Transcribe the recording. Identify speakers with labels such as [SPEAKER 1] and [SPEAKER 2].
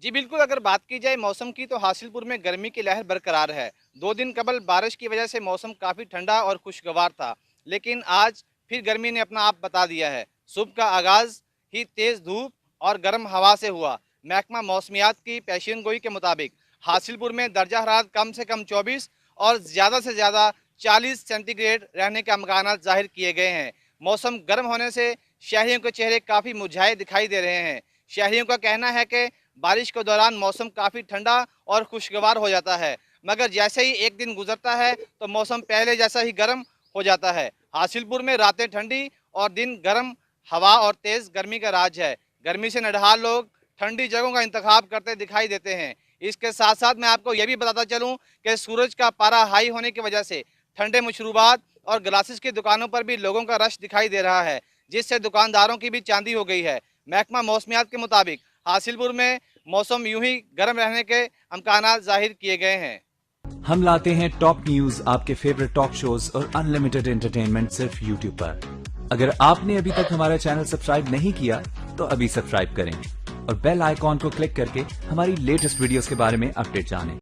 [SPEAKER 1] जी बिल्कुल, अगर बात की जाए मौसम की तो हासिलपुर में गर्मी की लहर बरकरार है। 2 दिन कबल बारिश की वजह से मौसम काफ़ी ठंडा और खुशगवार था, लेकिन आज फिर गर्मी ने अपना आप बता दिया है। सुबह का आगाज़ ही तेज़ धूप और गर्म हवा से हुआ। महकमा मौसमियात की पेशियन गोई के मुताबिक हासिलपुर में दर्जा हरारत कम से कम 24 और ज़्यादा से ज़्यादा 40 सेंटीग्रेड रहने के अमकानात ज़ाहिर किए गए हैं। मौसम गर्म होने से शहरियों के चेहरे काफ़ी मुरझाए दिखाई दे रहे हैं। शहरियों का कहना है कि बारिश के दौरान मौसम काफ़ी ठंडा और खुशगवार हो जाता है, मगर जैसे ही एक दिन गुजरता है तो मौसम पहले जैसा ही गर्म हो जाता है। हासिलपुर में रातें ठंडी और दिन गर्म हवा और तेज़ गर्मी का राज है। गर्मी से नडहाल लोग ठंडी जगहों का इंतखाब करते दिखाई देते हैं। इसके साथ साथ मैं आपको यह भी बताता चलूँ कि सूरज का पारा हाई होने की वजह से ठंडे मशरूबात और ग्लासेस की दुकानों पर भी लोगों का रश दिखाई दे रहा है, जिससे दुकानदारों की भी चांदी हो गई है। महकमा मौसमियात के मुताबिक हासिलपुर में मौसम यूं ही गर्म रहने के अमकानात जाहिर किए गए हैं।
[SPEAKER 2] हम लाते हैं टॉप न्यूज, आपके फेवरेट टॉक शोज और अनलिमिटेड एंटरटेनमेंट सिर्फ यूट्यूब पर। अगर आपने अभी तक हमारा चैनल सब्सक्राइब नहीं किया तो अभी सब्सक्राइब करें और बेल आइकॉन को क्लिक करके हमारी लेटेस्ट वीडियोस के बारे में अपडेट जानें।